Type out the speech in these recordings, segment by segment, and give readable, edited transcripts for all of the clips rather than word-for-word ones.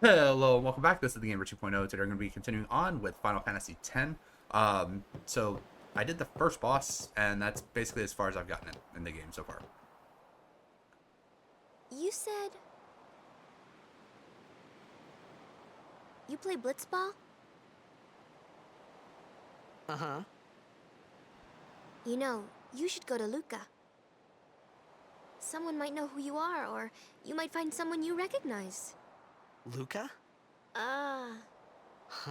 Hello, and welcome back. This is the Gamer 2.0. Today we're going to be continuing on with Final Fantasy X. So I did the first boss, and that's basically as far as I've gotten in the game so far. You said you play blitzball? Uh-huh. You know, you should go to Luca. Someone might know who you are, or you might find someone you recognize. Luca? Ah, Huh.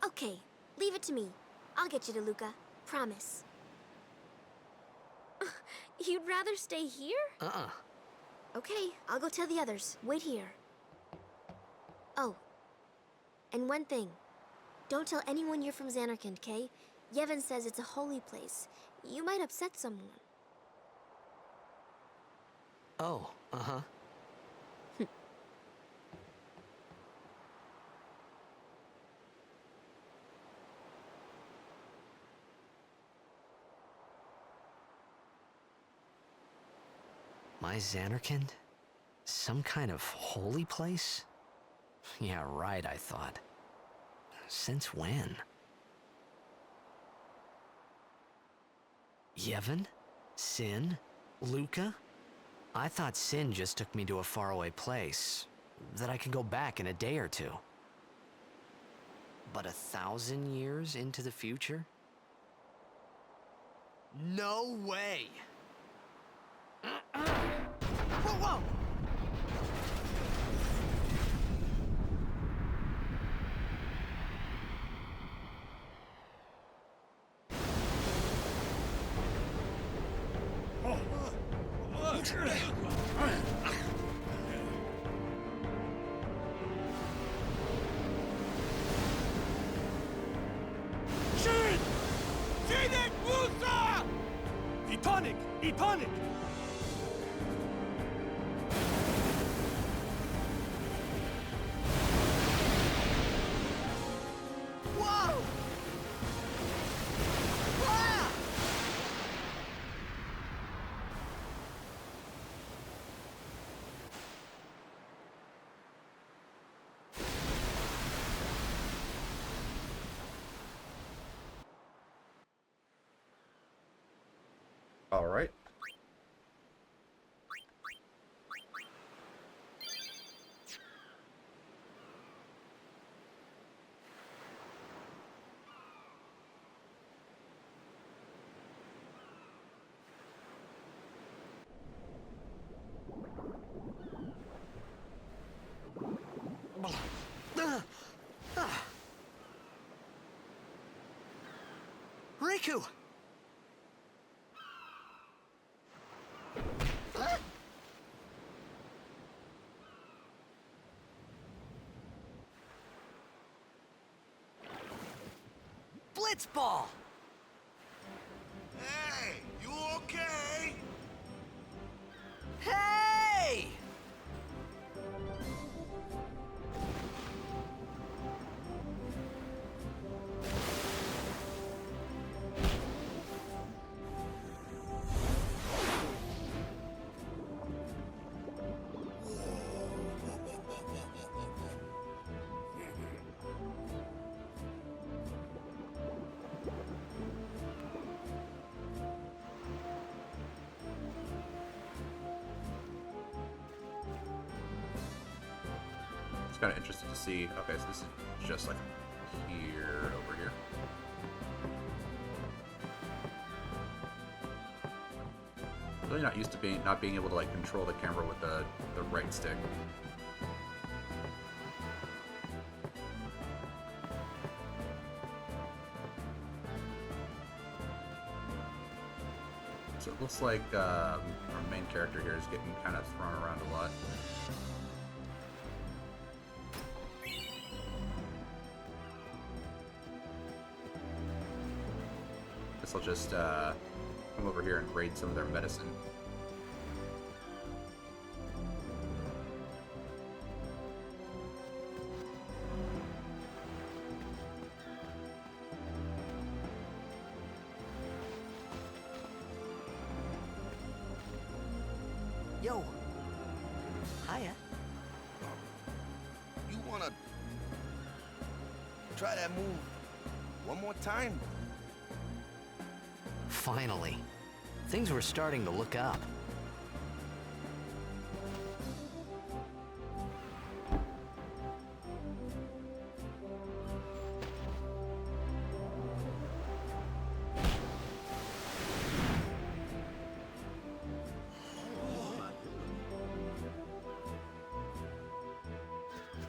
okay. Leave it to me. I'll get you to Luca. Promise. You'd rather stay here? Uh-uh. Okay, I'll go tell the others. Wait here. Oh, and one thing. Don't tell anyone you're from Xanarkand, okay? Yevon says it's a holy place. You might upset someone. Oh, uh-huh. My Xanarkand? Some kind of holy place? Yeah, right, I thought. Since when? Yevon? Sin? Luca? I thought Sin just took me to a faraway place, that I could go back in a day or two. But 1,000 years into the future? No way! Whoa, whoa! Shin! Sinek Musa! Etonic! Etonic! Whoa! Ah! All right. Riku! Blitzball! Hey, you okay? Hey! It's kind of interesting to see. Okay, so this is just like here, over here. Really not used to not being able to like control the camera with the right stick. So it looks like our main character here is getting kind of thrown around a lot. Guess I'll just come over here and raid some of their medicine. Yo. Hiya. You wanna try that move one more time? Finally. Things were starting to look up.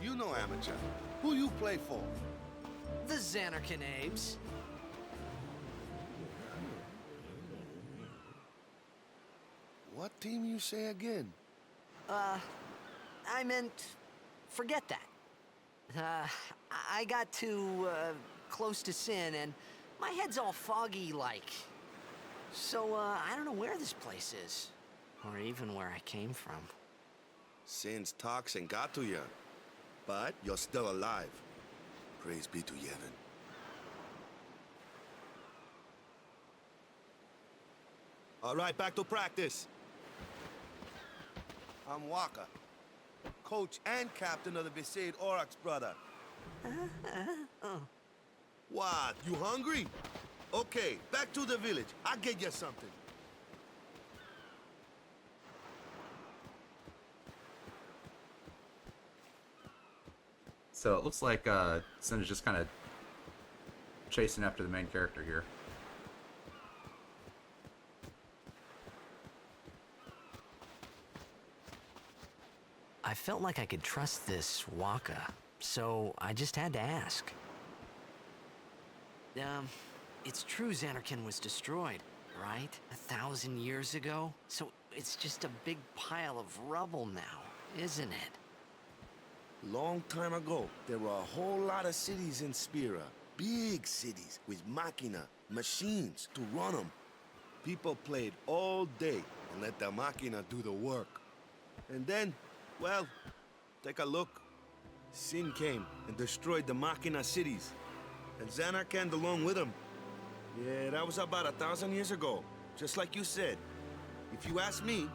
You know, amateur. Who you play for? The Xanarkin Abes. What team you say again? I meant, forget that. I got too, close to Sin, and my head's all foggy like. So, I don't know where this place is. Or even where I came from. Sin's toxin got to you. But you're still alive. Praise be to Yevon. All right, back to practice. I'm Waka, coach and captain of the Besaid Aurochs, brother. What, you hungry? Okay, back to the village. I'll get you something. So it looks like Sin is just kind of chasing after the main character here. I felt like I could trust this Waka, so I just had to ask. It's true Xanarkin was destroyed, right? 1,000 years ago? So it's just a big pile of rubble now, isn't it? Long time ago, there were a whole lot of cities in Spira. Big cities with machina, machines to run them. People played all day and let the machina do the work. And then, well, take a look. Sin came and destroyed the machina cities. And Xanarkand along with him. Yeah, that was about 1,000 years ago. Just like you said. If you ask me,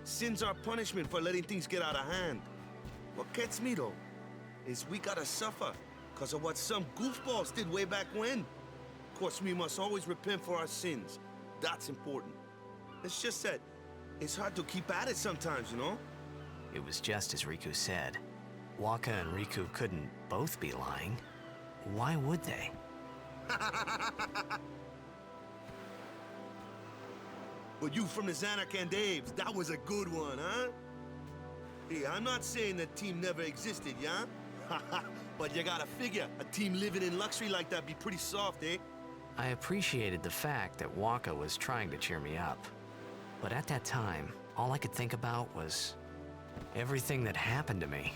Sin's our punishment for letting things get out of hand. What gets me, though, is we gotta suffer because of what some goofballs did way back when. Of course, we must always repent for our sins. That's important. It's just that it's hard to keep at it sometimes, you know? It was just as Riku said. Waka and Riku couldn't both be lying. Why would they? But you from the Xanarkand Abes, that was a good one, huh? Hey, I'm not saying that team never existed, yeah? But you gotta figure, a team living in luxury like that be pretty soft, eh? I appreciated the fact that Waka was trying to cheer me up. But at that time, all I could think about was everything that happened to me.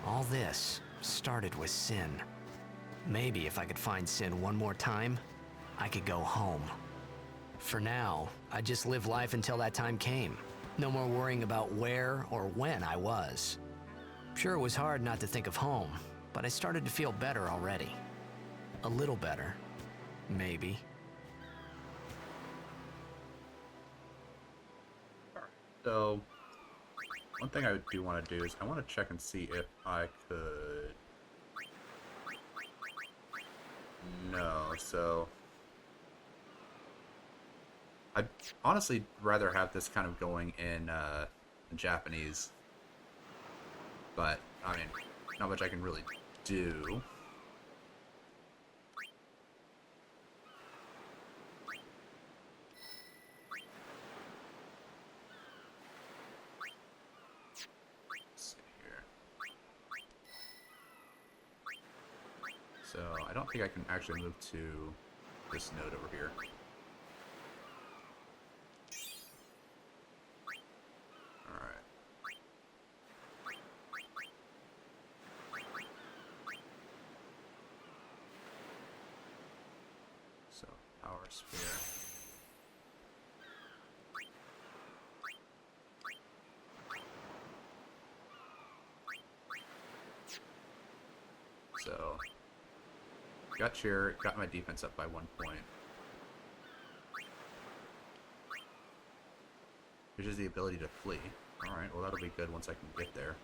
All this started with Sin. Maybe if I could find Sin one more time, I could go home. For now, I just live life until that time came. No more worrying about where or when I was. Sure, it was hard not to think of home, but I started to feel better already. A little better, maybe. So, one thing I do want to do is I want to check and see if I could... No, so... I'd honestly rather have this kind of going in Japanese. But, I mean, not much I can really do. Let's see here. So, I don't think I can actually move to this node over here. So, power sphere. So, got cheer, got my defense up by 1 point. Which is the ability to flee. Alright, well that'll be good once I can get there.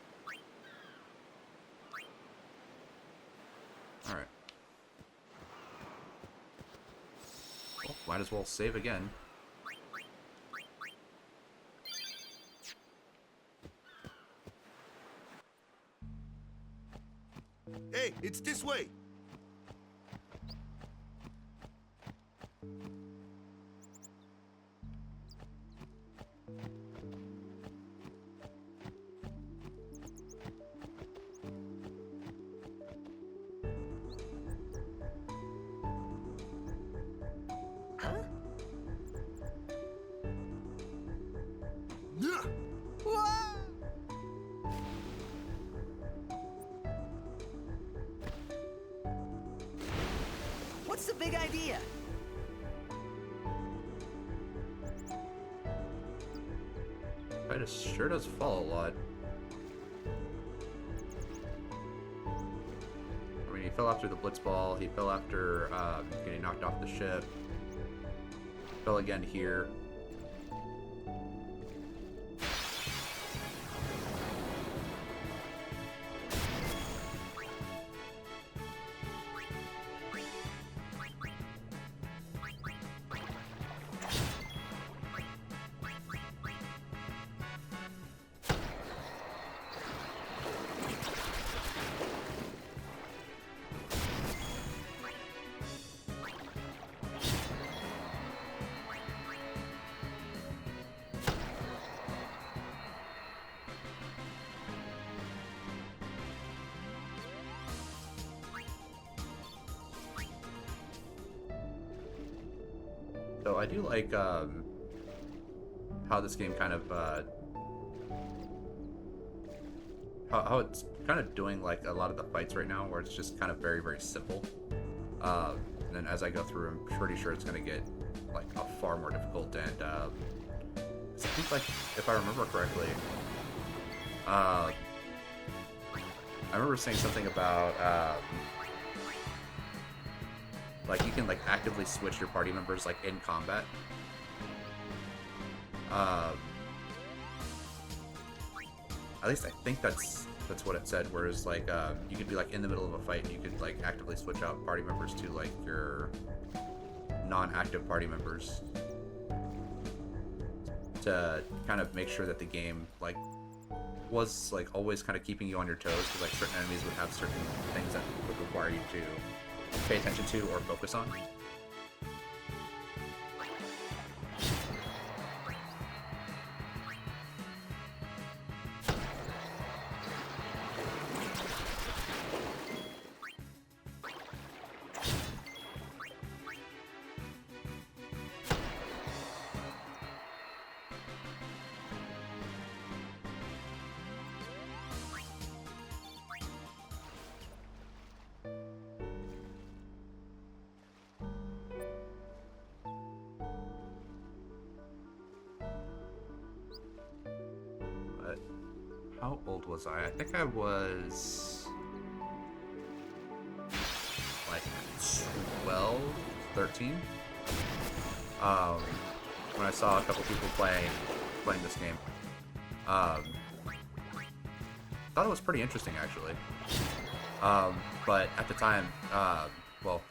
Alright. Well, might as well save again. Hey, it's this way. Huh? Yeah. What's the big idea? Titus sure does fall a lot. I mean, he fell after the Blitzball, he fell after getting knocked off the ship. Fell again here. So I do like how this game kind of how it's kind of doing like a lot of the fights right now, where it's just kind of very, very simple. And then as I go through, I'm pretty sure it's going to get like a far more difficult. And I think, like, if I remember correctly, I remember saying something about like you can like actively switch your party members like in combat. At least I think that's what it said. Whereas like you could be like in the middle of a fight and you could like actively switch out party members to like your non-active party members to kind of make sure that the game like was like always kind of keeping you on your toes, because like certain enemies would have certain things that would require you to pay attention to or focus on. How old was I? I think I was like 12, 13. When I saw a couple people playing this game. Thought it was pretty interesting, actually. But at the time, well,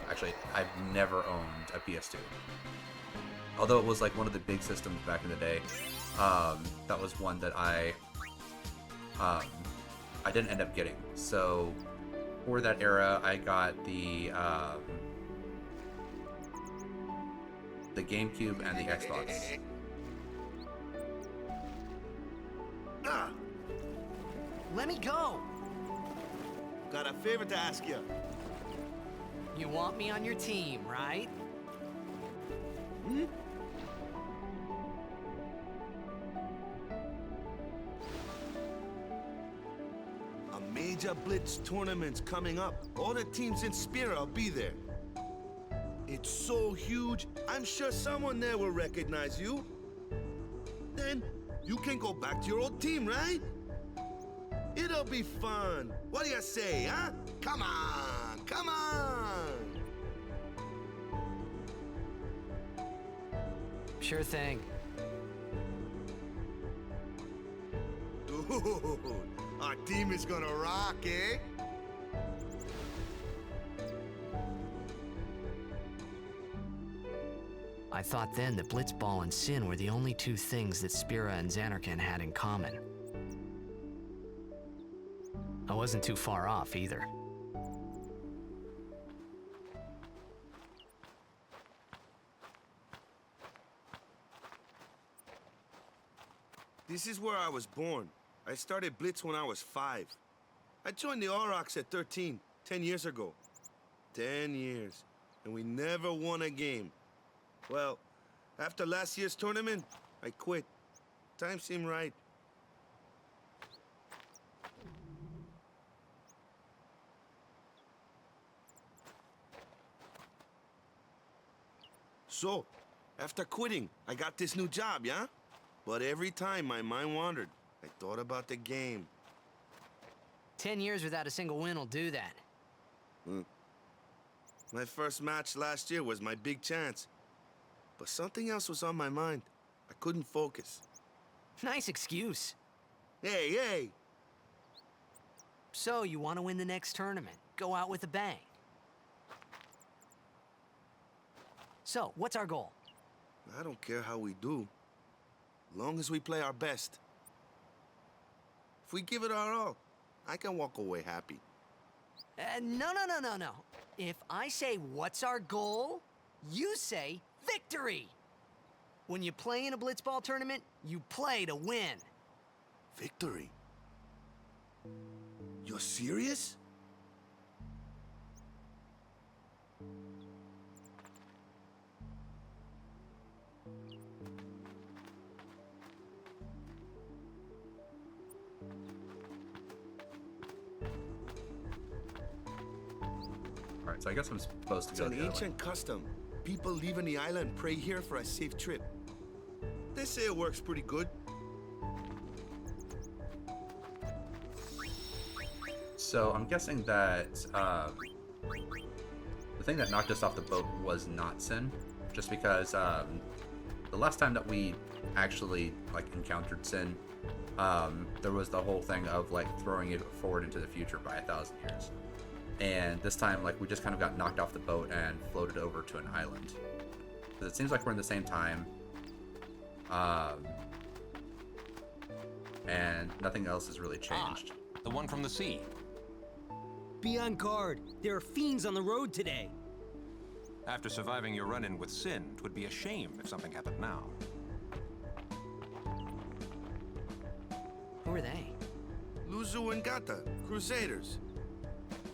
actually, I've never owned a PS2. Although it was like one of the big systems back in the day. That was one that I didn't end up getting. So for that era, I got the GameCube and the Xbox. Let me go! Got a favor to ask you. You want me on your team, right? Hmm? A major Blitz tournament's coming up. All the teams in Spira will be there. It's so huge, I'm sure someone there will recognize you. Then you can go back to your old team, right? It'll be fun. What do you say, huh? Come on, come on! Sure thing. Dude, our team is gonna rock, eh? I thought then that Blitzball and Sin were the only two things that Spira and Xanarkand had in common. I wasn't too far off either. This is where I was born. I started Blitz when I was 5. I joined the Aurochs at 13, 10 years ago. 10 years, and we never won a game. Well, after last year's tournament, I quit. Time seemed right. So, after quitting, I got this new job, yeah? But every time my mind wandered, I thought about the game. 10 years without a single win will do that. My first match last year was my big chance. But something else was on my mind. I couldn't focus. Nice excuse. Hey, hey! So, you want to win the next tournament? Go out with a bang. So, what's our goal? I don't care how we do. Long as we play our best. If we give it our all, I can walk away happy. No. If I say, what's our goal? You say, victory! When you play in a blitzball tournament, you play to win. Victory? You're serious? Alright, so I guess I'm supposed to It's go an the other way. ancient custom. People leaving the island pray here for a safe trip. They say it works pretty good. So I'm guessing that the thing that knocked us off the boat was not Sin, just because the last time that we actually encountered Sin, there was the whole thing of throwing it forward into the future by 1,000 years. And this time, we just kind of got knocked off the boat and floated over to an island. 'Cause it seems like we're in the same time. And nothing else has really changed. The one from the sea. Be on guard. There are fiends on the road today. After surviving your run-in with Sin, it would be a shame if something happened now. Who are they? Luzu and Gata, Crusaders.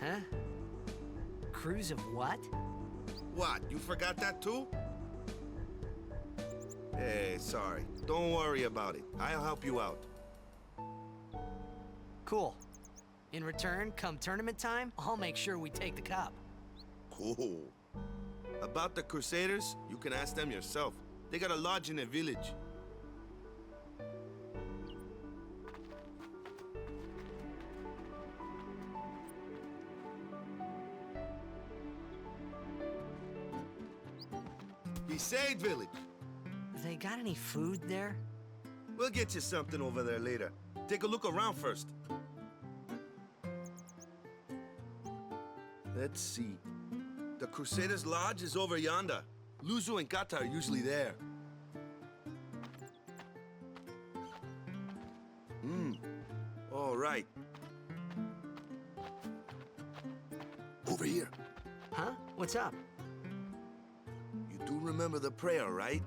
Huh? Crews of what? What, you forgot that too? Hey, sorry. Don't worry about it. I'll help you out. Cool. In return, come tournament time, I'll make sure we take the cup. Cool. About the Crusaders, you can ask them yourself. They got a lodge in a village. Besaid village. They got any food there? We'll get you something over there later. Take a look around first. Let's see. The Crusaders' Lodge is over yonder. Luzu and Gata are usually there. All right. Over here. Huh? What's up? You do remember the prayer, right?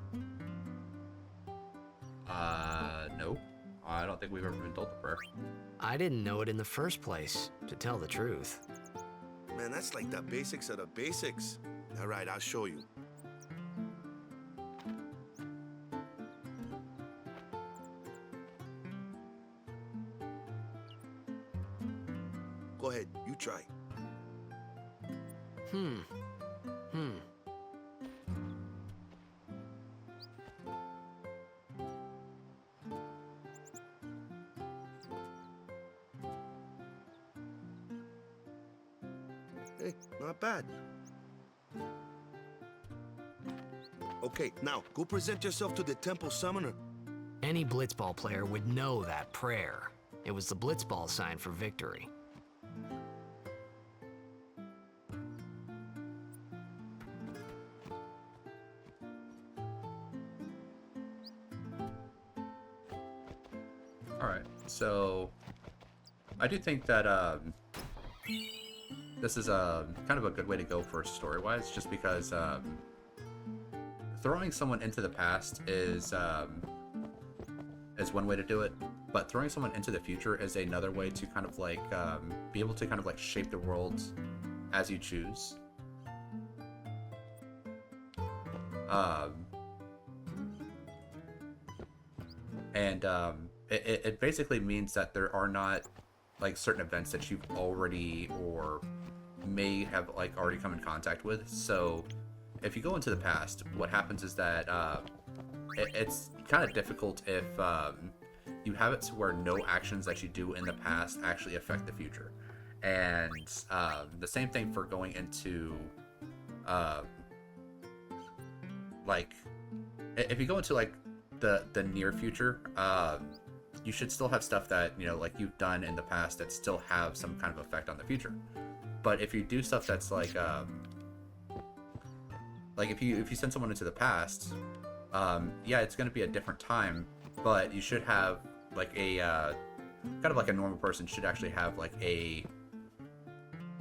No. I don't think we've ever been told the prayer. I didn't know it in the first place, to tell the truth. Man, that's like the basics of the basics. All right, I'll show you. Go ahead, you try. Hey, not bad. Okay, now go present yourself to the temple summoner. Any blitzball player would know that prayer. It was the blitzball sign for victory. Alright, so I do think that this is kind of a good way to go for story-wise, just because throwing someone into the past is one way to do it, but throwing someone into the future is another way to kind of like be able to kind of like shape the world as you choose. It basically means that there are not like certain events that you've already or may have like already come in contact with. So if you go into the past, what happens is that it's kind of difficult if you have it to where no actions that you do in the past actually affect the future. And the same thing for going into like if you go into like the near future, you should still have stuff that, you know, like you've done in the past that still have some kind of effect on the future. But if you do stuff that's like if you send someone into the past, yeah, it's going to be a different time, but you should have like a kind of like a normal person should actually have like a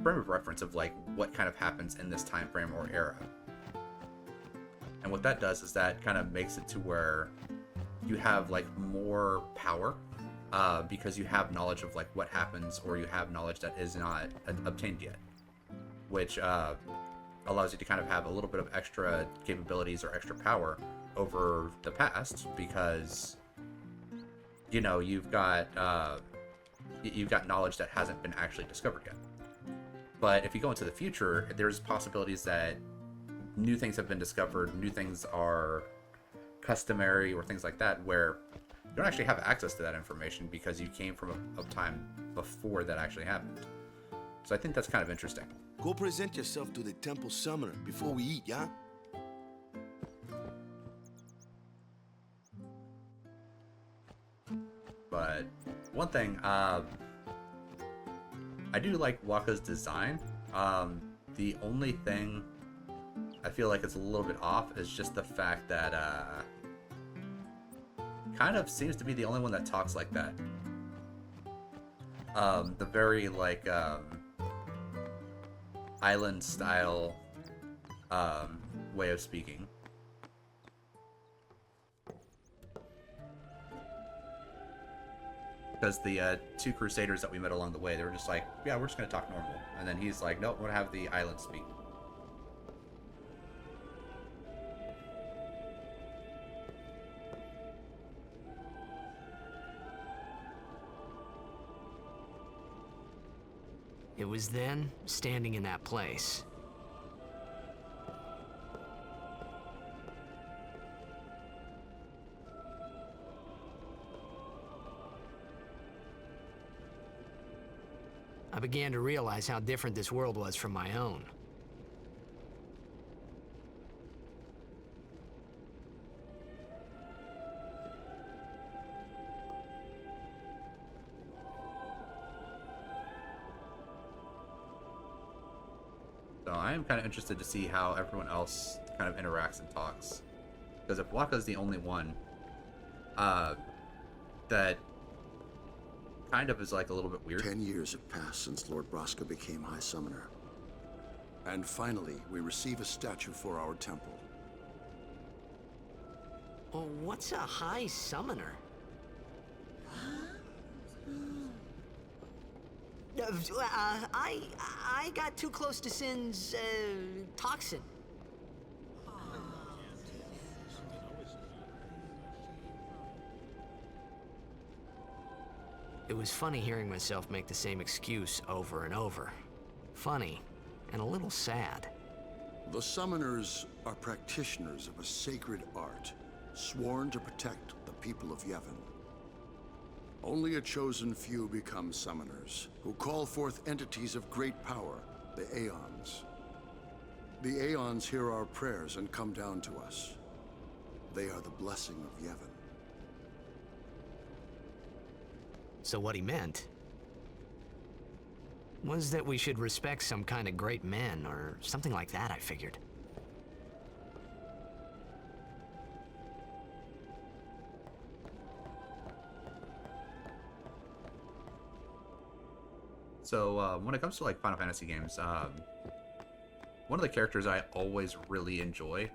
frame of reference of like what kind of happens in this time frame or era. And what that does is that kind of makes it to where you have like more power because you have knowledge of like what happens, or you have knowledge that is not obtained yet, which allows you to kind of have a little bit of extra capabilities or extra power over the past, because you know you've got knowledge that hasn't been actually discovered yet. But if you go into the future, there's possibilities that new things have been discovered, new things are customary, or things like that, where you don't actually have access to that information because you came from a time before that actually happened. So I think that's kind of interesting. Go present yourself to the temple summoner before we eat, yeah? But one thing, I do like Wakka's design. The only thing I feel like it's a little bit off is just the fact that kind of seems to be the only one that talks like that. The very like island style way of speaking. Because the two crusaders that we met along the way, they were just like, yeah, we're just gonna talk normal. And then he's like, nope, we're gonna have the island speak. It was then, standing in that place, I began to realize how different this world was from my own. So I am kind of interested to see how everyone else kind of interacts and talks. Because if Wakka's the only one that kind of is like a little bit weird. 10 years have passed since Lord Braska became High Summoner. And finally, we receive a statue for our temple. Well, what's a High Summoner? I got too close to Sin's toxin. It was funny hearing myself make the same excuse over and over. Funny, and a little sad. The Summoners are practitioners of a sacred art, sworn to protect the people of Yevon. Only a chosen few become Summoners, who call forth entities of great power, the Aeons. The Aeons hear our prayers and come down to us. They are the blessing of Yevon. So what he meant was that we should respect some kind of great men, or something like that, I figured. So when it comes to like Final Fantasy games, one of the characters I always really enjoy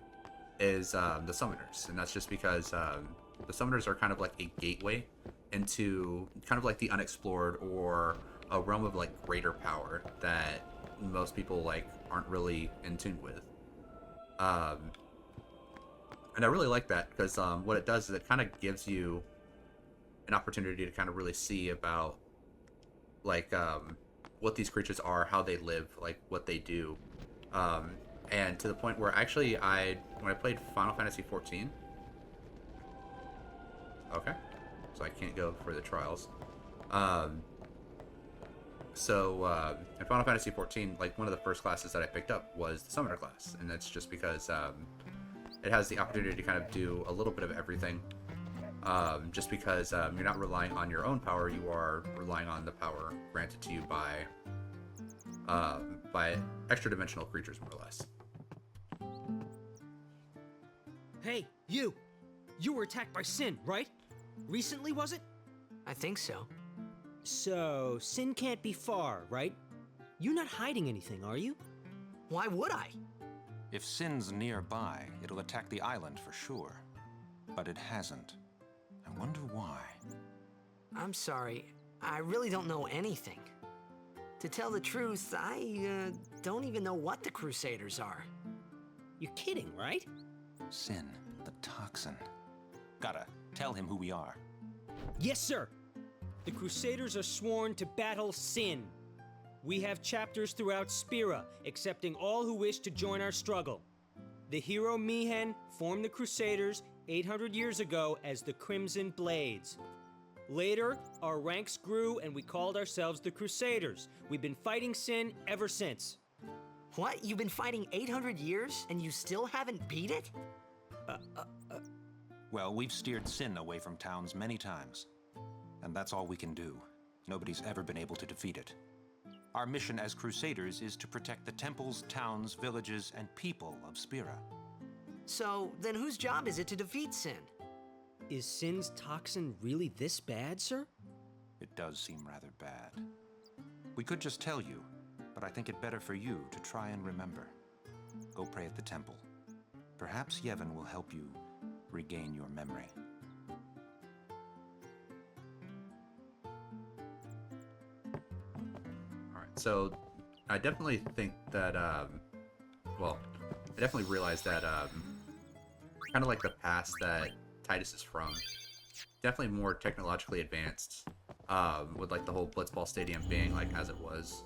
is the Summoners, and that's just because the Summoners are kind of like a gateway into kind of like the unexplored, or a realm of like greater power that most people like aren't really in tune with. And I really like that because what it does is it kind of gives you an opportunity to kind of really see about like what these creatures are, how they live, like what they do, and to the point where actually when I played Final Fantasy 14, okay, so I can't go for the trials. So in Final Fantasy 14, like one of the first classes that I picked up was the Summoner class, and that's just because it has the opportunity to kind of do a little bit of everything. Just because you're not relying on your own power, you are relying on the power granted to you by extra dimensional creatures, more or less. Hey, you! You were attacked by Sin, right? Recently, was it? I think so. So, Sin can't be far, right? You're not hiding anything, are you? Why would I? If Sin's nearby, it'll attack the island for sure. But it hasn't. I wonder why. I'm sorry, I really don't know anything. To tell the truth, I don't even know what the Crusaders are. You're kidding, right? Sin, the toxin. Gotta tell him who we are. Yes, sir! The Crusaders are sworn to battle Sin. We have chapters throughout Spira, accepting all who wish to join our struggle. The hero Mihen formed the Crusaders 800 years ago as the Crimson Blades. Later, our ranks grew and we called ourselves the Crusaders. We've been fighting Sin ever since. What? You've been fighting 800 years and you still haven't beat it? Well, we've steered Sin away from towns many times. And that's all we can do. Nobody's ever been able to defeat it. Our mission as Crusaders is to protect the temples, towns, villages, and people of Spira. So, then whose job is it to defeat Sin? Is Sin's toxin really this bad, sir? It does seem rather bad. We could just tell you, but I think it better for you to try and remember. Go pray at the temple. Perhaps Yevon will help you regain your memory. Alright, so I definitely think that, well, I definitely realized that, kind of like the past that Tidus is from, definitely more technologically advanced, with like the whole Blitzball Stadium being like as it was.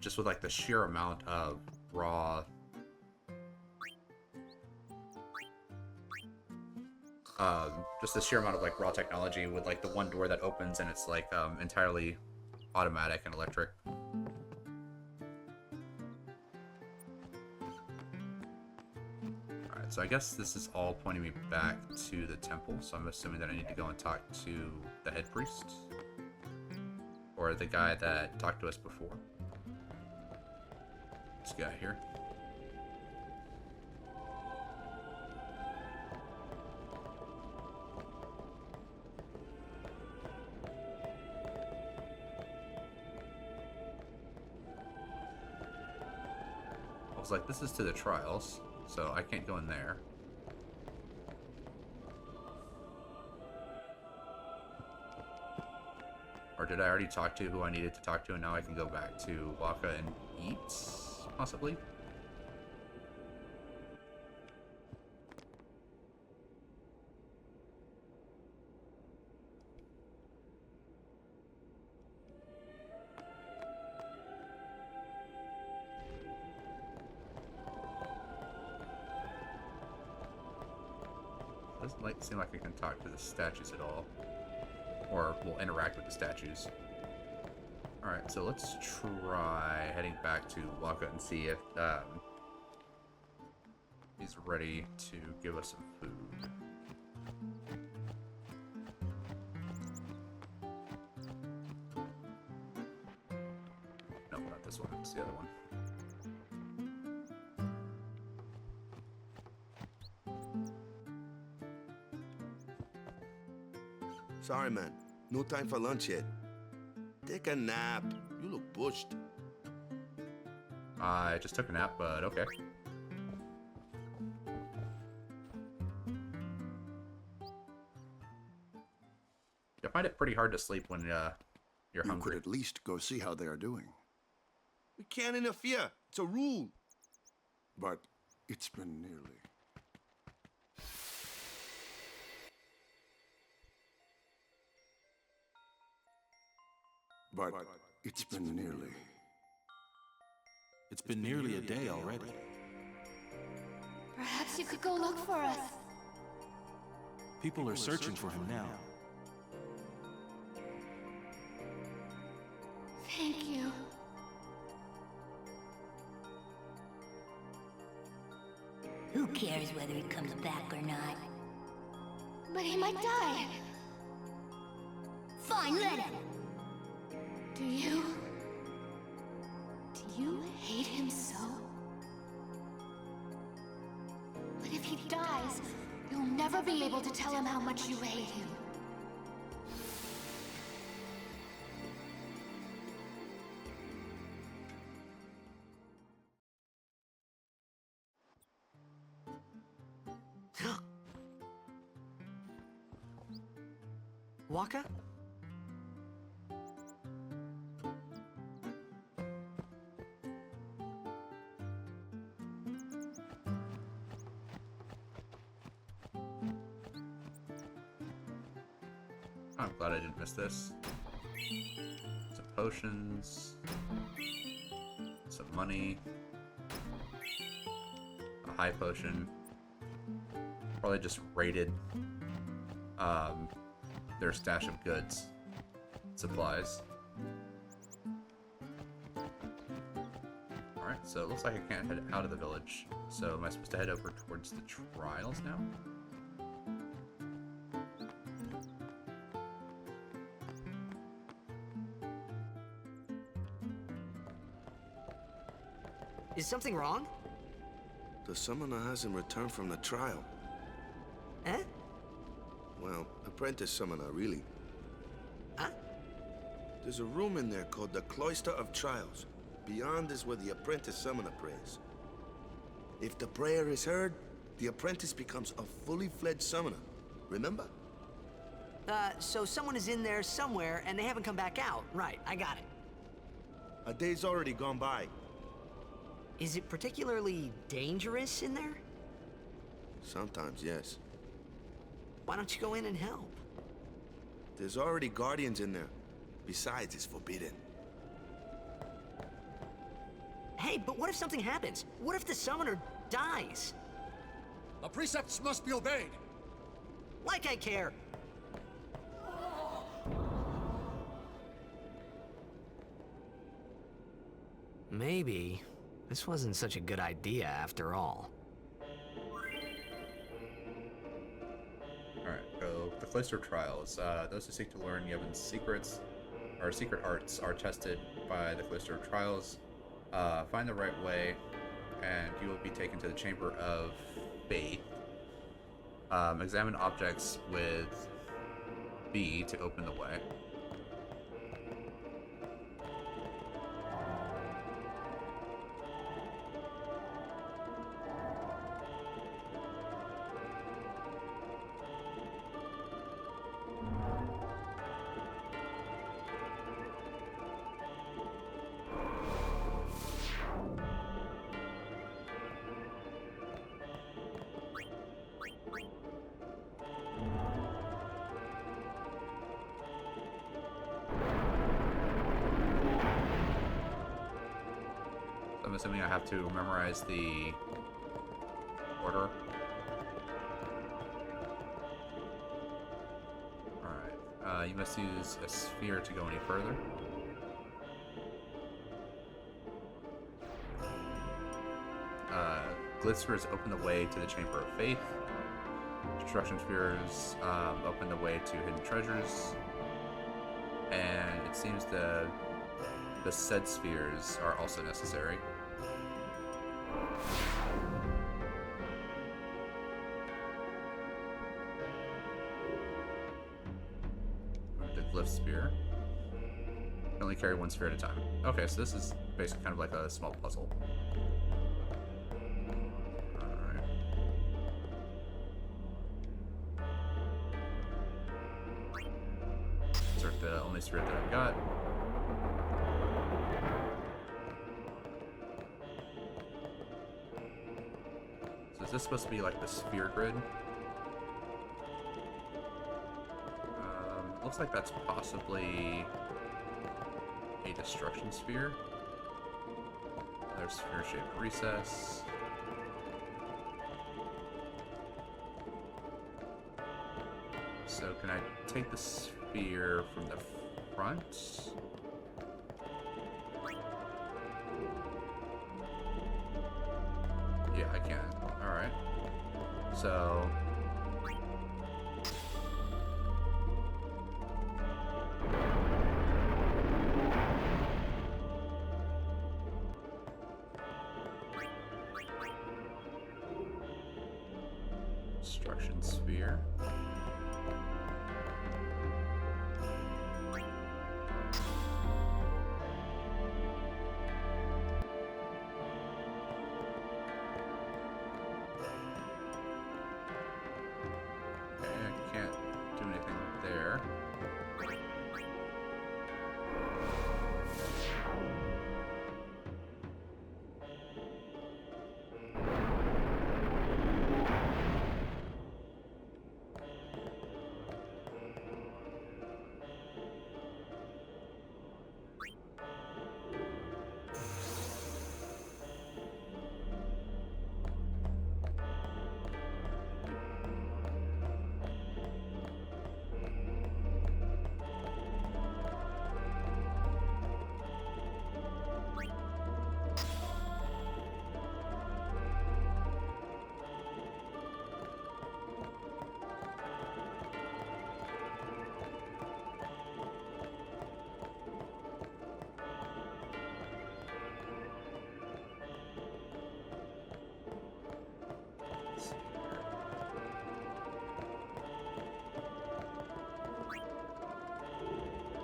Just with like the sheer amount of raw just the sheer amount of like raw technology, with like the one door that opens and it's like entirely automatic and electric. Alright, so I guess this is all pointing me back to the temple, so I'm assuming that I need to go and talk to the head priest, or the guy that talked to us before. This guy here. I was like, this is to the trials, so I can't go in there. Or did I already talk to who I needed to talk to, and now I can go back to Wakka and eat, possibly? Doesn't like seem like I can talk to the statues at all, or will interact with the statues. Alright, so let's try heading back to Wakka and see if he's ready to give us some food. this one. It's the other one. Sorry, man. No time for lunch yet. Take a nap. You look bushed. I just took a nap, but okay. I find it pretty hard to sleep when you're You hungry. could at least go see how they are doing. We can't interfere. It's a rule. But it's been nearly. But it's been nearly. It's been nearly a day already. Perhaps you could go look for us. People are searching for him now. Thank you. Who cares whether he comes back or not? But he might die. Fine, let him. Do you hate him so? But if he dies, you'll never be able to tell him how much you hate him. Waka? I'm glad I didn't miss this. Some potions. Some money. A high potion. Probably just raided their stash of goods. Supplies. Alright, so it looks like I can't head out of the village. So am I supposed to head over towards the trials now? Is something wrong? The summoner hasn't returned from the trial. Eh? Well, apprentice summoner, really. Huh? There's a room in there called the Cloister of Trials. Beyond is where the apprentice summoner prays. If the prayer is heard, the apprentice becomes a fully fledged summoner. Remember? So someone is in there somewhere and they haven't come back out. Right, I got it. A day's already gone by. Is it particularly dangerous in there? Sometimes, yes. Why don't you go in and help? There's already guardians in there. Besides, it's forbidden. Hey, but what if something happens? What if the summoner dies? The precepts must be obeyed. Like I care. Maybe this wasn't such a good idea after all. Alright, so the Cloister Trials. Those who seek to learn Yevon's secrets or secret arts are tested by the Cloister Trials. Find the right way, and you will be taken to the Chamber of Faith. Examine objects with B to open the way. I'm assuming I have to memorize the order. Alright, you must use a sphere to go any further. Glitzers open the way to the Chamber of Faith. Destruction spheres open the way to hidden treasures. And it seems the the said spheres are also necessary. The glyph sphere. Can only carry one sphere at a time. Okay, so this is basically kind of like a small puzzle. Alright. Insert the only sphere that I've got. So is this supposed to be like the sphere grid? Looks like that's possibly a destruction sphere. There's sphere-shaped recess. So can I take the sphere from the front? Yeah, I can. Alright. So... destruction sphere. Okay, I can't do anything there.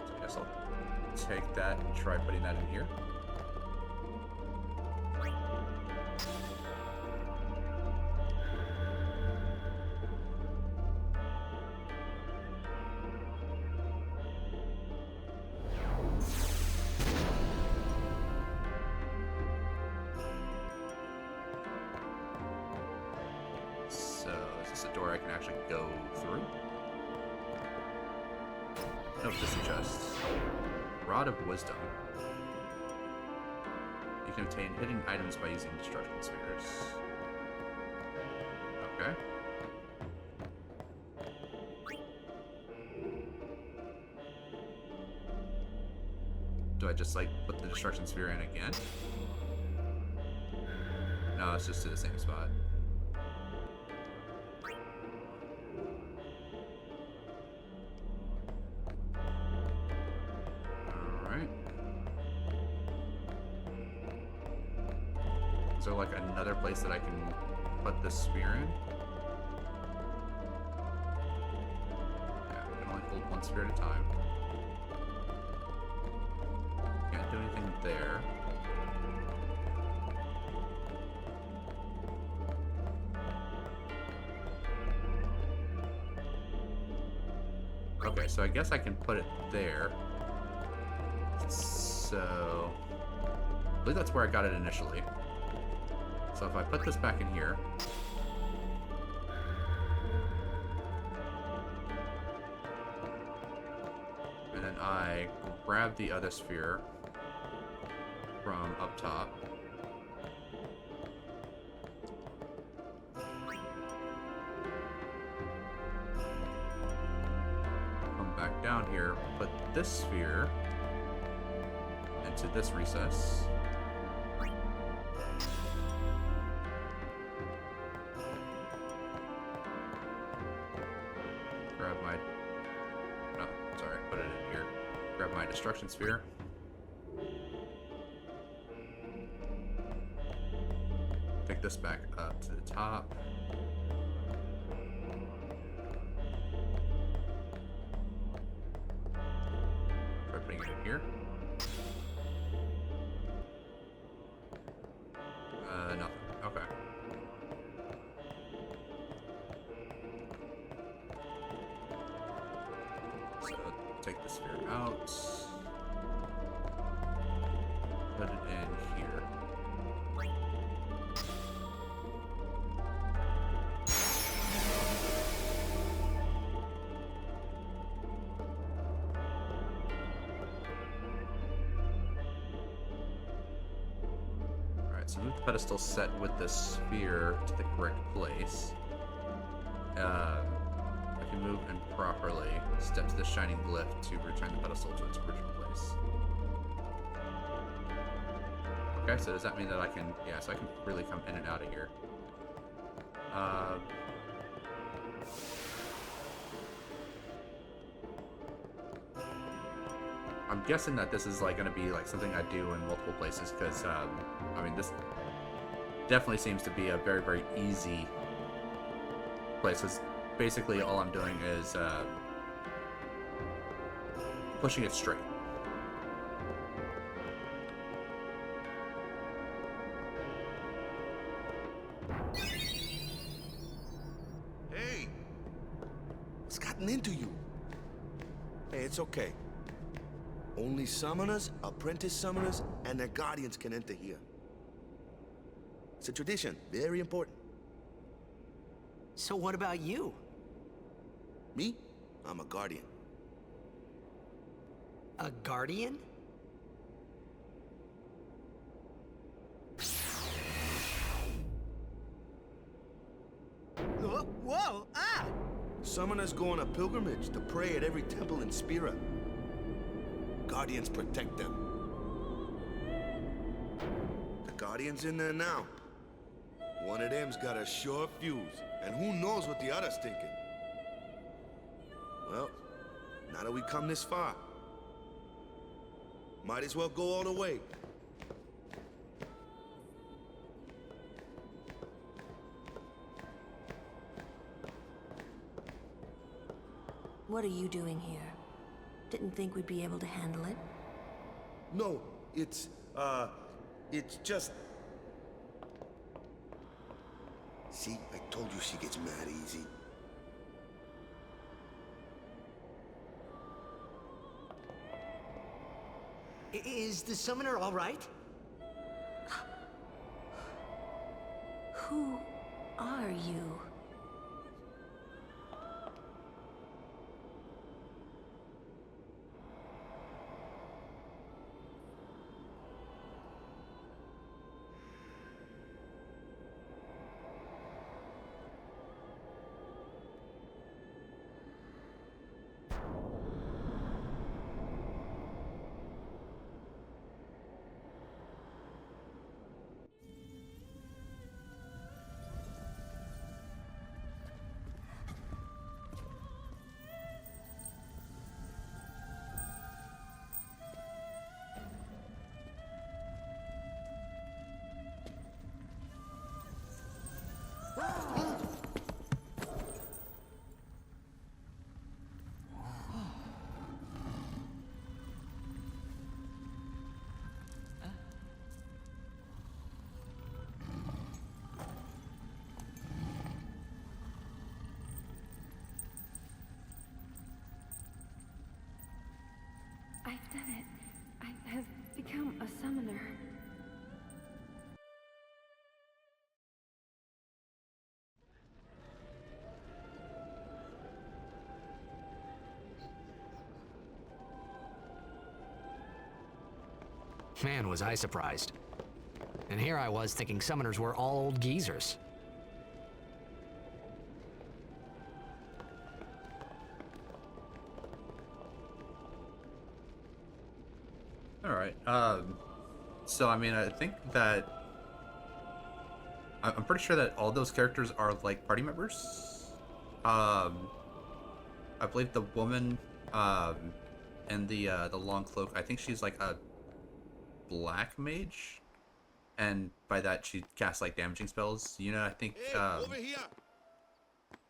I guess I'll take that and try putting that in here. So, is this a door I can actually go through? Nope, just a chest. Rod of Wisdom. You can obtain hidden items by using destruction spheres. Okay. Do I just, like, put the destruction sphere in again? No, it's just to the same spot. Alright. Is there, like, another place that I can put this sphere in? Yeah, I can only hold one sphere at a time. Can't do anything there. Okay, so I guess I can put it there. So... I believe that's where I got it initially. So if I put this back in here... and then I grab the other sphere from up top. Come back down here, put this sphere into this recess. Grab my... no, sorry, put it in here. Grab my destruction sphere. take this back up to the top. Try putting it in here. Nothing. Okay. So take the sphere out. Put it in here. Alright, so move the pedestal set with the sphere to the correct place. If you move improperly, step to the shining glyph to return the pedestal to its original place. Okay, so does that mean that I can... Yeah, so I can really come in and out of here. I'm guessing that this is like going to be like something I do in multiple places because, I mean, this definitely seems to be a very, very easy place. Because basically all I'm doing is pushing it straight. Hey! It's gotten into you. Hey, it's okay. Only summoners, apprentice summoners, and their guardians can enter here. It's a tradition, very important. So what about you? Me? I'm a guardian. A guardian? Whoa! Ah! Summoners go on a pilgrimage to pray at every temple in Spira. Guardians protect them. The Guardian's in there now. One of them's got a sure fuse, and who knows what the other's thinking. Well, now that we come this far, might as well go all the way. What are you doing here? Didn't think we'd be able to handle it. No, it's just... See, I told you she gets mad easy. Is the summoner all right? Who are you? I've done it. I have become a summoner. Man, was I surprised. And here I was thinking summoners were all old geezers. Alright, so I mean, I think that... I'm pretty sure that all those characters are, like, party members. I believe the woman, in the long cloak, I think she's, like, a black mage? and by that she casts like damaging spells. You know, I think Over here.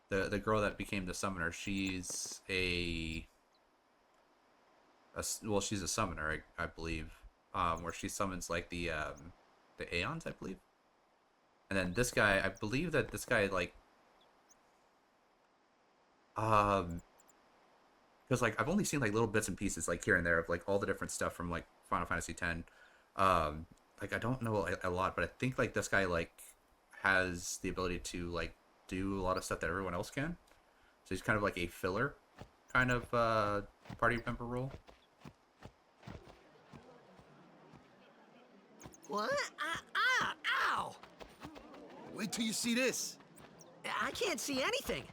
the girl that became the summoner, she's well, she's a summoner, I believe, where she summons like the Aeons, I believe. And then this guy, I believe that this guy like because like I've only seen like little bits and pieces like here and there of like all the different stuff from like Final Fantasy X. Like I don't know a lot, but I think like this guy like has the ability to like do a lot of stuff that everyone else can. So he's kind of like a filler kind of party member role. What? Ow! Wait till you see this. I can't see anything.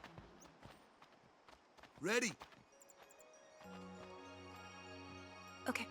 Ready? Okay.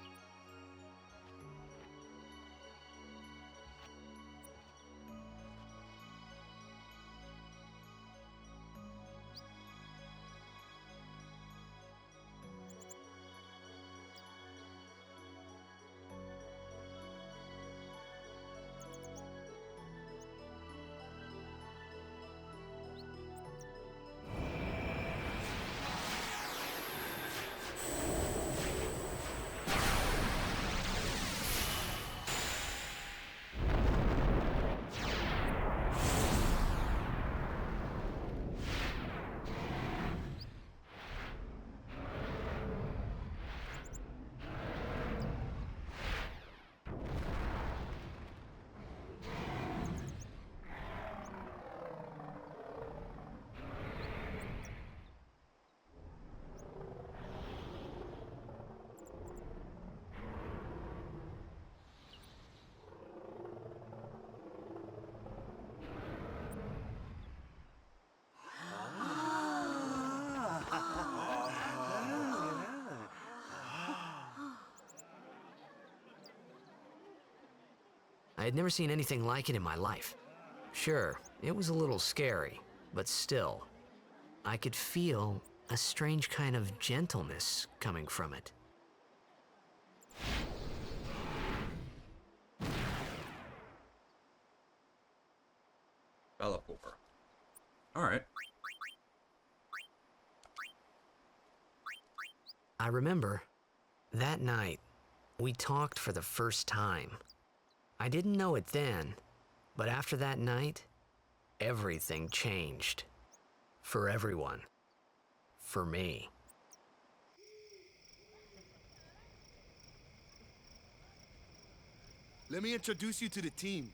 I had never seen anything like it in my life. Sure, it was a little scary, but still, I could feel a strange kind of gentleness coming from it. Bellepore. Alright. I remember, that night, we talked for the first time. I didn't know it then, but after that night, everything changed. For everyone. For me. Let me introduce you to the team.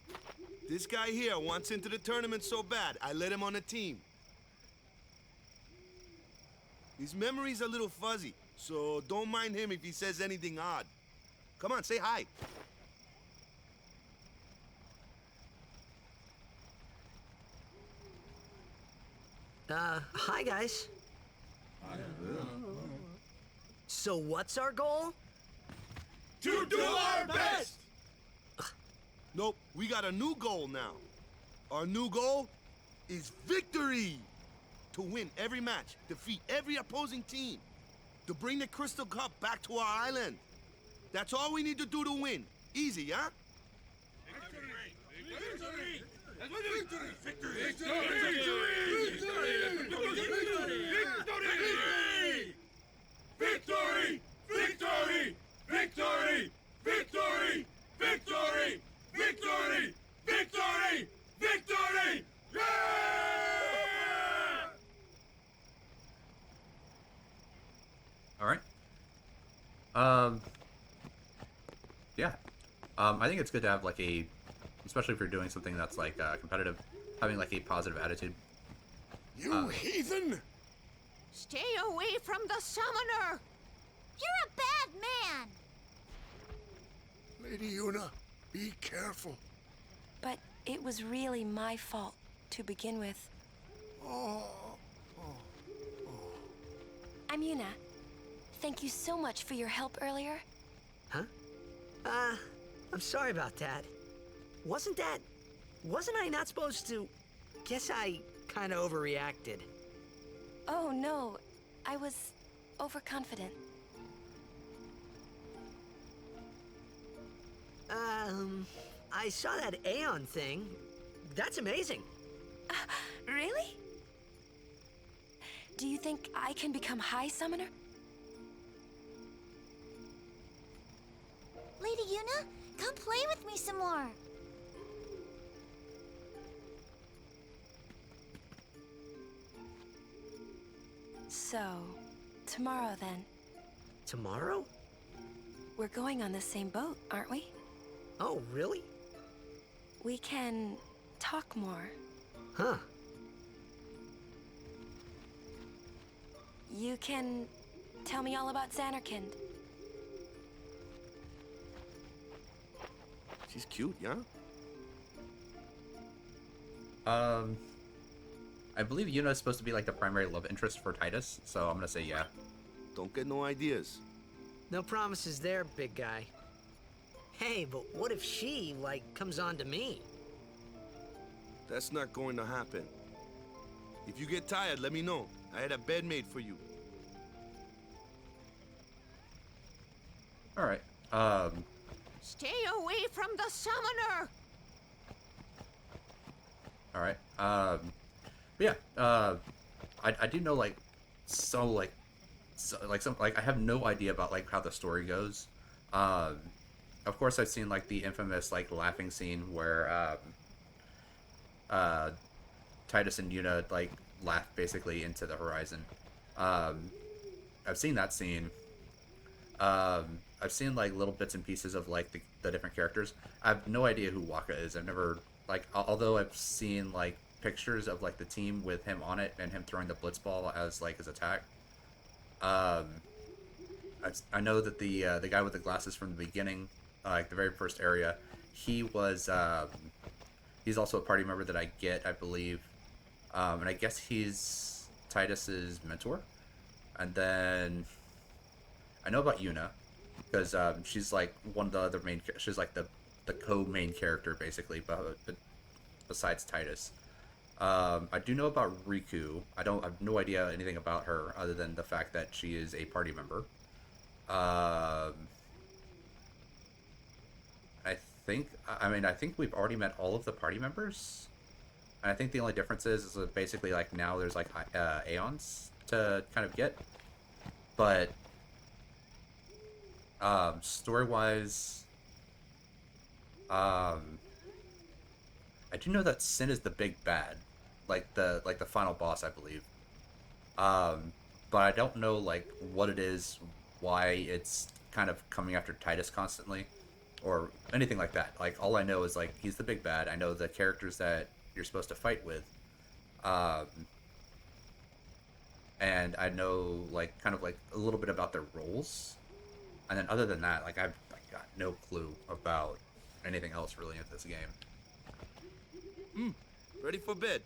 This guy here wants into the tournament so bad, I let him on the team. His memory's a little fuzzy, so don't mind him if he says anything odd. Come on, say hi. Hi guys. So what's our goal? To do our best! Nope, we got a new goal now. Our new goal is victory! To win every match, defeat every opposing team, to bring the Crystal Cup back to our island. That's all we need to do to win. Easy, huh? Victory! Victory! Victory! Victory! Victory! Victory! Victory! Victory! Victory! Victory! Victory! Yeah! Alright. Yeah. I think it's good to have like a, especially if you're doing something that's like competitive, having like a positive attitude. You heathen! Stay away from the summoner! You're a bad man! Lady Yuna, be careful. But it was really my fault to begin with. I'm Yuna. Thank you so much for your help earlier. Huh? I'm sorry about that. Wasn't I not supposed to? Guess I kind of overreacted. Oh, no. I was overconfident. I saw that Aeon thing. That's amazing. Really? Do you think I can become High Summoner? Lady Yuna, come play with me some more. So, tomorrow then. Tomorrow? We're going on the same boat, aren't we? Oh, really? We can talk more. Huh. You can tell me all about Xanarkand. She's cute, yeah? I believe Yuna is supposed to be like the primary love interest for Titus, so I'm gonna say yeah. Don't get no ideas. No promises there, big guy. Hey, but what if she, like, comes on to me? That's not going to happen. If you get tired, let me know. I had a bed made for you. All right. Stay away from the summoner! All right. Yeah. I do know like some I have no idea about like how the story goes. Of course I've seen like the infamous like laughing scene where Titus and Yuna like laugh basically into the horizon. I've seen that scene. I've seen like little bits and pieces of like the different characters. I have no idea who Waka is. I've never like although I've seen like pictures of like the team with him on it and him throwing the blitzball as like his attack. I know that the guy with the glasses from the beginning, like the very first area, he was he's also a party member that I get, I believe, and I guess he's Titus's mentor. And then I know about Yuna because she's like one of the other main. She's like the co-main character basically, but besides Titus. I do know about Riku. I have no idea anything about her other than the fact that she is a party member. I think we've already met all of the party members. And I think the only difference is that basically like now there's like Aeons to kind of get. But story-wise, I do know that Sin is the big bad, like the final boss, I believe. But I don't know like what it is, why it's kind of coming after Titus constantly, or anything like that. Like all I know is like he's the big bad. I know the characters that you're supposed to fight with, and I know like kind of like a little bit about their roles, and then other than that, like I've got no clue about anything else really in this game. Ready for bed.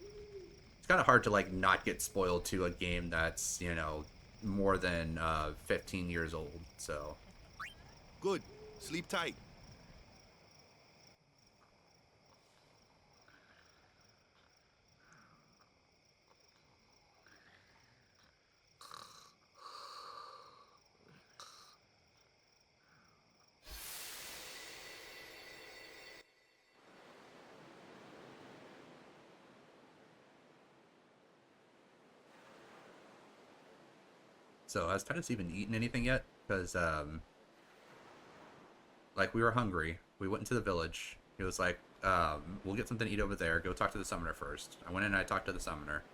It's kind of hard to like not get spoiled to a game that's, you know, more than 15 years old. So Good. Sleep tight. So has Titus even eaten anything yet? Because, like, we were hungry. We went into the village. He was like, we'll get something to eat over there. Go talk to the summoner first. I went in and I talked to the summoner.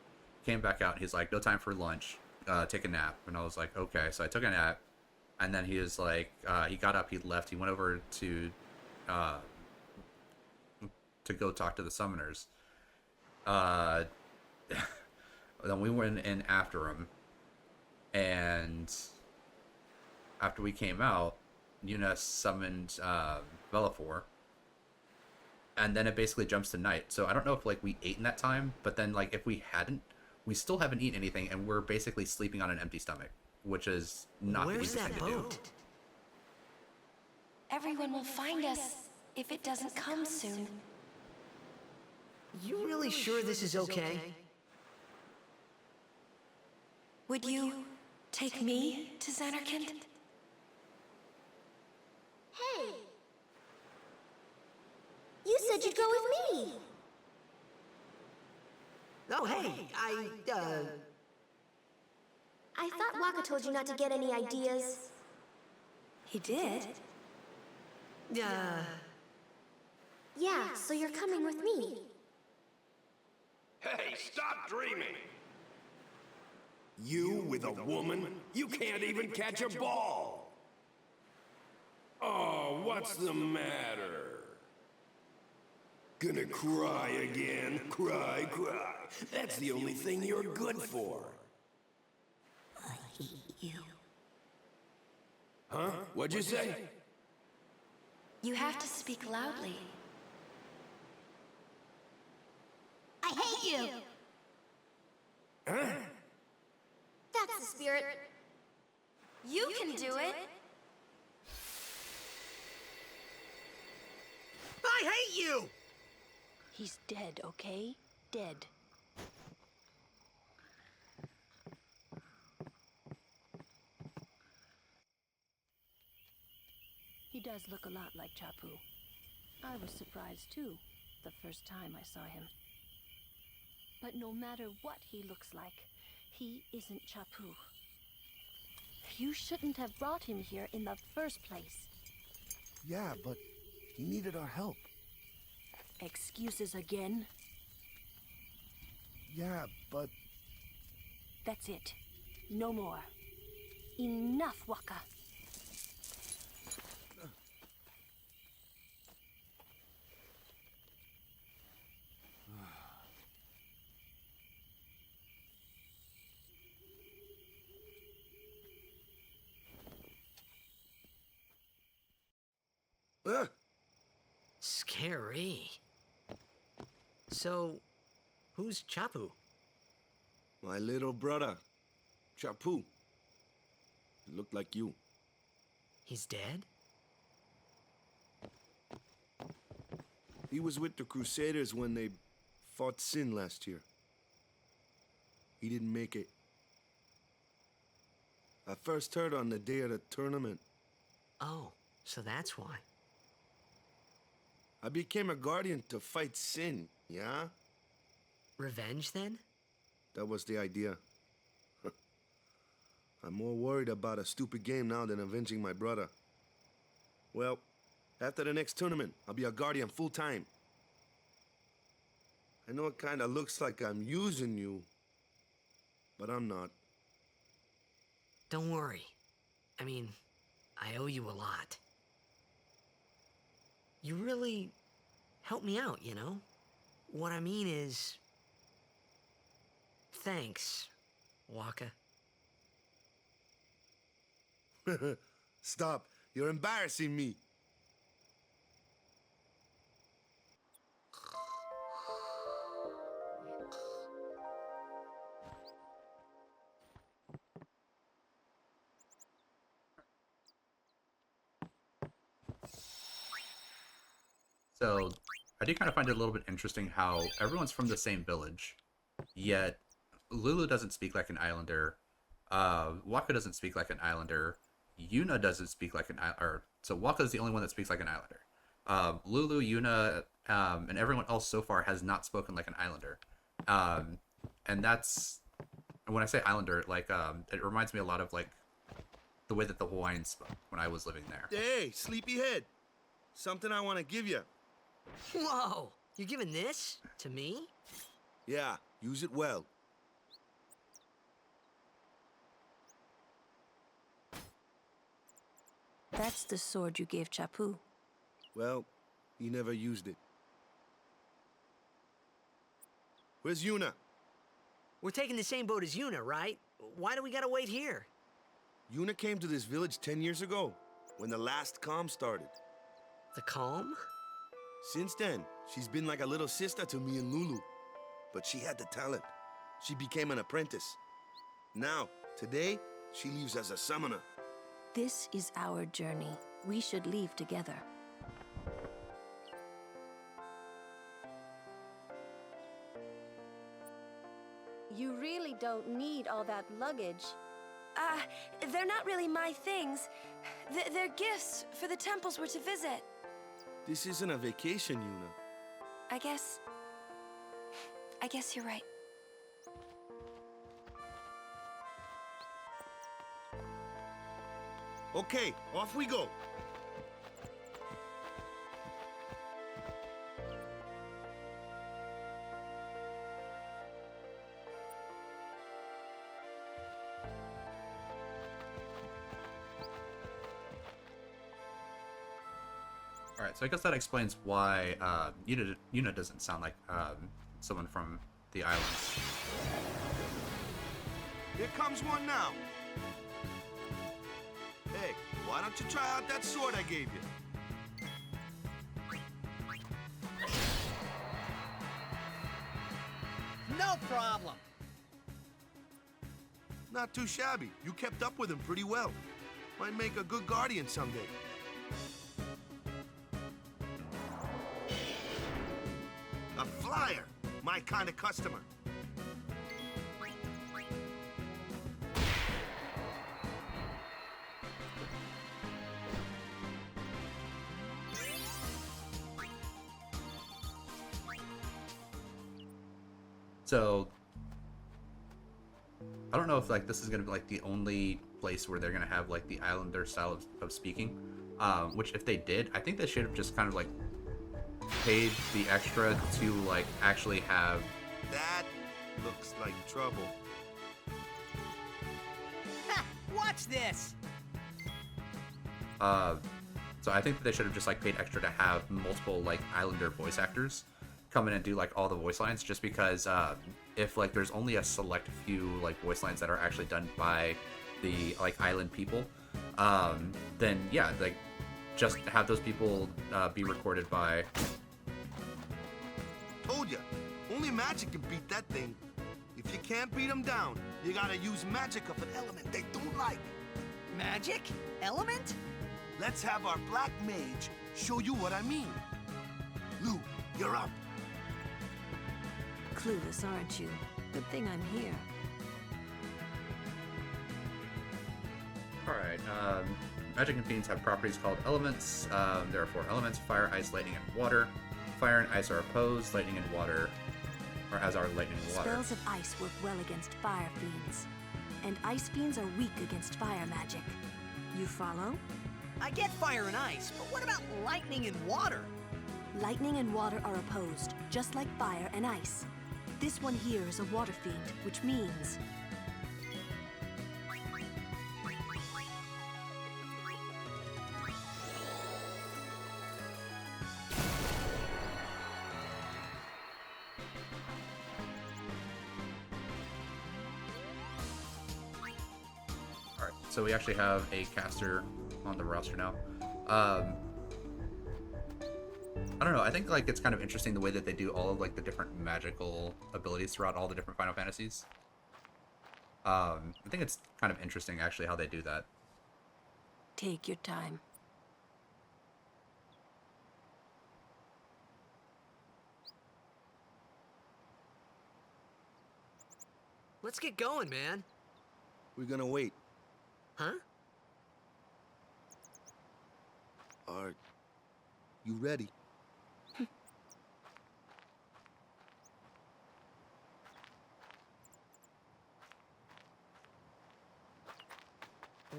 Came back out. He's like, no time for lunch. Take a nap. And I was like, okay. So I took a nap. And then he was like, he got up, he left. He went over to go talk to the summoners. Then we went in after him. And after we came out, Yuna summoned Velafor, and then it basically jumps to night. So I don't know if like we ate in that time, but then like if we hadn't, we still haven't eaten anything, and we're basically sleeping on an empty stomach, which is not the easiest thing to do. Everyone will find us if it doesn't come soon. You really sure this is okay? Would you take me to Xanarkand? Hey! Yuna! said you'd go with me. Oh, hey, I thought Waka told you not to get any ideas. He did? Yeah, so you're coming with me. Hey, stop dreaming! You with a woman? You can't even catch a ball! Oh, what's the matter? Gonna cry again? Cry, cry. That's the only thing you're good for. I hate you. Huh? What'd you say? You have to speak loudly. I hate you. Huh? That's the spirit. You can do it. I hate you! He's dead, okay? Dead. He does look a lot like Chapu. I was surprised too, the first time I saw him. But no matter what he looks like, he isn't Chapu. You shouldn't have brought him here in the first place. Yeah, but he needed our help. Excuses again? Yeah, but... That's it. No more. Enough, Waka. Scary. So, who's Chapu? My little brother, Chapu. He looked like you. He's dead? He was with the Crusaders when they fought Sin last year. He didn't make it. I first heard on the day of the tournament. Oh, so that's why. I became a guardian to fight Sin, yeah? Revenge, then? That was the idea. I'm more worried about a stupid game now than avenging my brother. Well, after the next tournament, I'll be a guardian full-time. I know it kinda looks like I'm using you, but I'm not. Don't worry. I mean, I owe you a lot. You really helped me out, you know? What I mean is... Thanks, Waka. Stop. You're embarrassing me. So, I do kind of find it a little bit interesting how everyone's from the same village, yet Lulu doesn't speak like an islander, Waka doesn't speak like an islander, Yuna doesn't speak like an islander, so Waka's the only one that speaks like an islander. Lulu, Yuna, and everyone else so far has not spoken like an islander. And that's, when I say islander, like, it reminds me a lot of, like, the way that the Hawaiians spoke when I was living there. Hey, sleepyhead. Something I want to give you. Whoa! You're giving this to me? Yeah, use it well. That's the sword you gave Chapu. Well, he never used it. Where's Yuna? We're taking the same boat as Yuna, right? Why do we gotta wait here? Yuna came to this village 10 years ago, when the last calm started. The calm? Since then, she's been like a little sister to me and Lulu. But she had the talent. She became an apprentice. Now, today, she leaves as a summoner. This is our journey. We should leave together. You really don't need all that luggage. They're not really my things. They're gifts for the temples we're to visit. This isn't a vacation, Yuna. I guess you're right. Okay, off we go. All right, so I guess that explains why Yuna doesn't sound like someone from the islands. Here comes one now. Hey, why don't you try out that sword I gave you? No problem. Not too shabby. You kept up with him pretty well. Might make a good guardian someday. A flyer! My kind of customer. So I don't know if like this is gonna be like the only place where they're gonna have like the islander style of speaking. Which if they did, I think they should have just kind of like paid the extra to like actually have. That looks like trouble. Ha! Watch this. So I think that they should have just like paid extra to have multiple like islander voice actors come in and do like all the voice lines, just because if like there's only a select few like voice lines that are actually done by the like island people, then yeah, like just have those people be recorded by. Told ya, only magic can beat that thing. If you can't beat them down, you gotta use magic of an element they don't like. Magic? Element? Let's have our black mage show you what I mean. Lou, you're up. Clueless, aren't you? Good thing I'm here. Alright, magic and fiends have properties called elements. There are 4 elements: fire, ice, lightning, and water. Fire and ice are opposed, lightning and water, or as are lightning and water. Spells of ice work well against fire fiends, and ice fiends are weak against fire magic. You follow? I get fire and ice, but what about lightning and water? Lightning and water are opposed, just like fire and ice. This one here is a water fiend, which means... Alright, so we actually have a caster on the roster now. I don't know, I think like it's kind of interesting the way that they do all of like the different magical abilities throughout all the different Final Fantasies. I think it's kind of interesting actually how they do that. Take your time. Let's get going, man. We're gonna wait. Huh? Are you ready?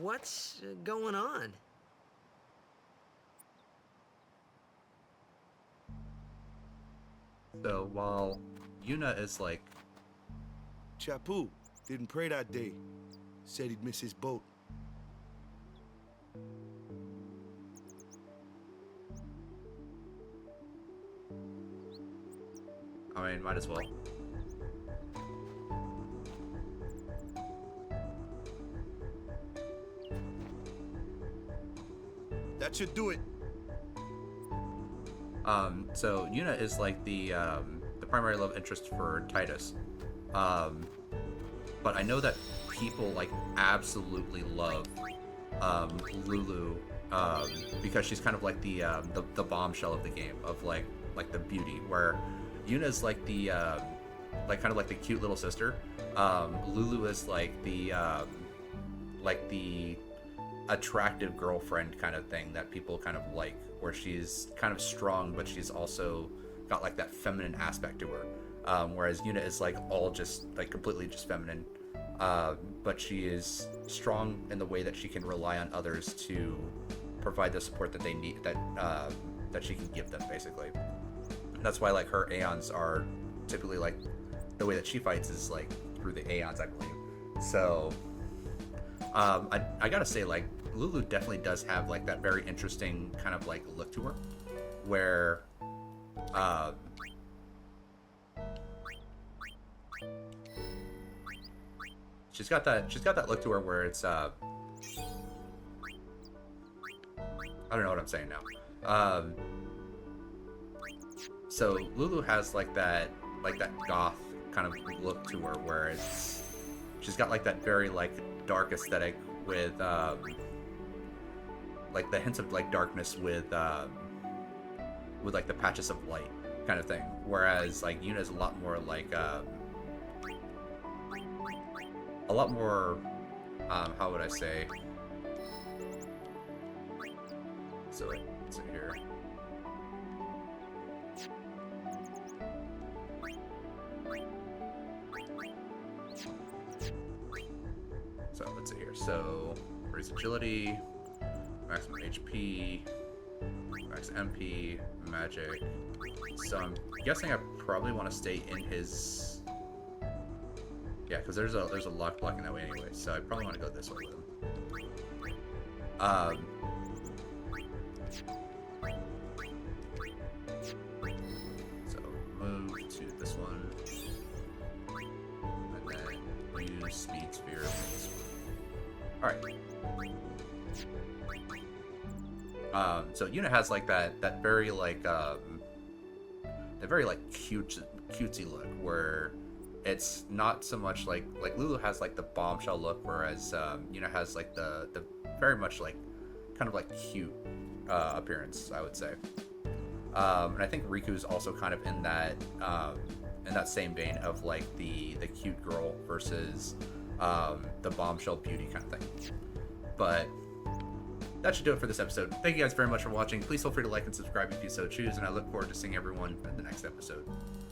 What's going on? So while Yuna is like... Chappu didn't pray that day. Said he'd miss his boat. I mean, might as well. That should do it. So Yuna is like the primary love interest for Titus. But I know that people like absolutely love Lulu because she's kind of like the bombshell of the game, of like the beauty, where Yuna's like the like kind of like the cute little sister. Lulu is like the attractive girlfriend kind of thing that people kind of like, where she's kind of strong, but she's also got like that feminine aspect to her, whereas Yuna is like all just like completely just feminine, but she is strong in the way that she can rely on others to provide the support that they need, that she can give them, basically. That's why like her Aeons are typically like the way that she fights is like through the Aeons, I believe. So I gotta say, like, Lulu definitely does have like that very interesting kind of like look to her, where she's got that look to her where it's I don't know what I'm saying now. So Lulu has like that goth kind of look to her, where she's got like that very like dark aesthetic with like the hints of like darkness with like the patches of light kind of thing. Whereas like Yuna's a lot more like how would I say? So let's see here. So let's see here. So raise agility, maximum HP, max MP, magic. So I'm guessing I probably want to stay in his. Yeah, because there's a lock blocking that way anyway. So I probably want to go this way with him. So move to this one, and then use speed sphere. All right. So Yuna has like that very like that very like cutesy look, where it's not so much like Lulu has like the bombshell look, whereas Yuna has like the very much like kind of like cute appearance, I would say. And I think Riku's also kind of in that same vein of like the cute girl versus the bombshell beauty kind of thing. But that should do it for this episode. Thank you guys very much for watching. Please feel free to like and subscribe if you so choose, and I look forward to seeing everyone in the next episode.